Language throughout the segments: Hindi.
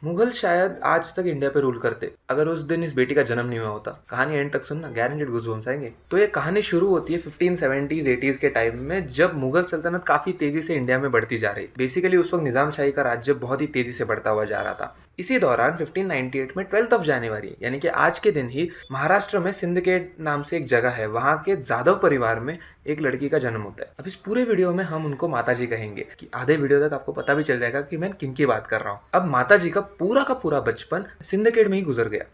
मुगल शायद आज तक इंडिया पे रूल करते अगर उस दिन इस बेटी का जन्म नहीं हुआ होता। कहानी एंड तक सुनना, गारंटेड गूज़बम्स आएंगे। तो ये कहानी शुरू होती है 1570s 80s के टाइम में, जब मुगल सल्तनत काफी तेजी से इंडिया में बढ़ती जा रही। बेसिकली उस वक्त निजाम शाही का राज्य बहुत ही तेजी से बढ़ता हुआ जा रहा था। इसी दौरान 1598 में 12 जनवरी यानी कि आज के दिन ही महाराष्ट्र में सिंदखेड नाम से एक जगह है, वहाँ के जादव परिवार में एक लड़की का जन्म होता है। अब इस पूरे वीडियो में हम उनको माताजी कहेंगे कि आधे वीडियो तक आपको पता भी चल जाएगा कि मैं किन की बात कर रहा हूँ। अब माताजी का पूरा बचपन सिंदखेड में ही गुजर गया।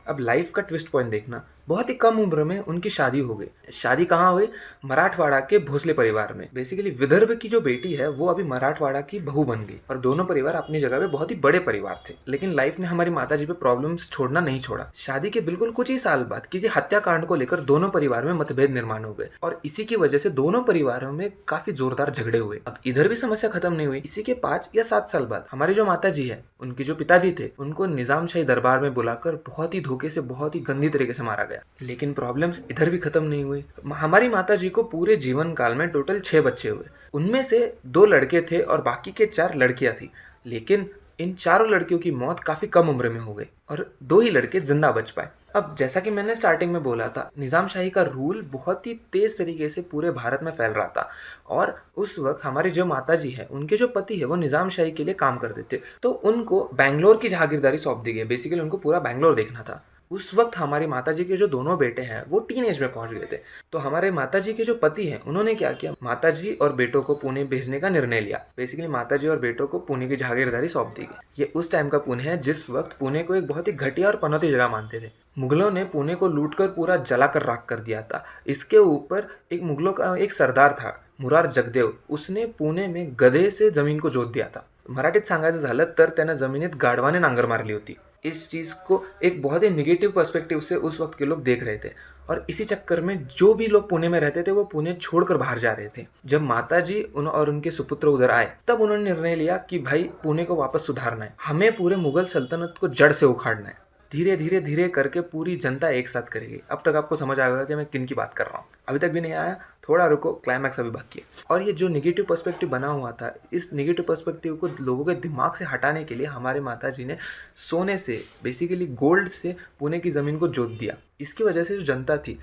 अब लाइफ का ट्विस्ट पॉइंट देखना, बहुत ही कम उम्र में उनकी शादी हो गई। शादी कहाँ हुई? मराठवाड़ा के भोसले परिवार में। बेसिकली विदर्भ की जो बेटी है वो अभी मराठवाड़ा की बहू बन गई। और दोनों परिवार अपनी जगह पे बहुत ही बड़े परिवार थे, लेकिन लाइफ ने हमारी माताजी पे प्रॉब्लम्स छोड़ना नहीं छोड़ा। शादी के बिल्कुल कुछ ही साल बाद किसी हत्याकांड को लेकर दोनों परिवार में मतभेद निर्माण हो गए और इसी की वजह से दोनों परिवारों में काफी जोरदार झगड़े हुए। अब इधर भी समस्या खत्म नहीं हुई। इसी के 5 या 7 साल बाद हमारी जो माताजी है, उनके जो पिताजी थे, उनको निजाम शाही दरबार में बुलाकर बहुत ही धोखे से, बहुत ही गंदी तरीके से मारा गया। लेकिन प्रॉब्लम्स इधर भी खत्म नहीं हुई। हमारी माताजी को पूरे जीवन काल में टोटल 6 बच्चे हुए। उनमें से 2 लड़के थे और बाकी के 4 लड़कियां थी। लेकिन इन चारों लड़कियों की मौत काफी कम उम्र में हो गई और 2 ही लड़के जिंदा बच पाए। अब जैसा कि मैंने स्टार्टिंग में बोला था, निजाम शाही का रूल बहुत ही तेज तरीके से पूरे भारत में फैल रहा था और उस वक्त हमारे जो माताजी है, उनके जो पति है, वो निजाम शाही के लिए काम करते थे। तो उनको बैंगलोर की जहागीरदारी सौंप दी गई। बेसिकली उनको पूरा बैंगलोर देखना था। उस वक्त हमारी माताजी के जो दोनों बेटे हैं वो टीन एज में पहुंच गए थे। तो हमारे माताजी के जो पति हैं, उन्होंने क्या किया, माताजी और बेटों को पुणे भेजने का निर्णय लिया। बेसिकली माताजी और बेटों को पुणे की जहागीरदारी सौंप दी गई। ये उस टाइम का पुणे है जिस वक्त पुणे को एक बहुत ही घटिया और पनौती जगह मानते थे। मुगलों ने पुणे को लूटकर पूरा जलाकर राख कर दिया था। इसके ऊपर एक मुगलों का एक सरदार था, मुरार जगदेव, उसने पुणे में गधे से जमीन को जोत दिया था। मराठीत सांगायचं झालं तर त्यानं जमिनीत गाढवाने नांगर मारली होती। इस चीज़ को एक बहुत ही निगेटिव पर्सपेक्टिव से उस वक्त के लोग देख रहे थे और इसी चक्कर में जो भी लोग पुणे में रहते थे वो पुणे छोड़कर बाहर जा रहे थे। जब माताजी और उनके सुपुत्र उधर आए, तब उन्होंने निर्णय लिया कि भाई पुणे को वापस सुधारना है, हमें पूरे मुगल सल्तनत को जड़ से उखाड़ना है। धीरे धीरे धीरे करके पूरी जनता एक साथ करेगी। अब तक आपको समझ आ गया कि मैं किन की बात कर रहा हूँ। अभी तक भी नहीं आया? थोड़ा रुको, क्लाइमैक्स अभी बाकी है। और ये जो निगेटिव पर्सपेक्टिव बना हुआ था, इस निगेटिव पर्सपेक्टिव को लोगों के दिमाग से हटाने के लिए हमारे माताजी ने सोने से, बेसिकली गोल्ड से पुणे की ज़मीन को जोत दिया। इसकी वजह से जो जनता थी,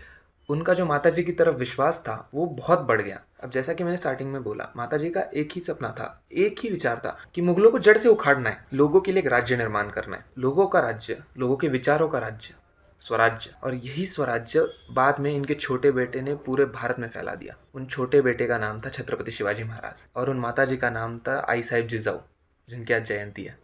उनका जो माताजी की तरफ विश्वास था वो बहुत बढ़ गया। अब जैसा कि मैंने स्टार्टिंग में बोला, माताजी का एक ही सपना था, एक ही विचार था कि मुगलों को जड़ से उखाड़ना है, लोगों के लिए एक राज्य निर्माण करना है, लोगों का राज्य, लोगों के विचारों का राज्य, स्वराज्य। और यही स्वराज्य बाद में इनके छोटे बेटे ने पूरे भारत में फैला दिया। उन छोटे बेटे का नाम था छत्रपति शिवाजी महाराज और उन माताजी का नाम था आई साहिब जिजाऊ, जिनकी आज जयंती है।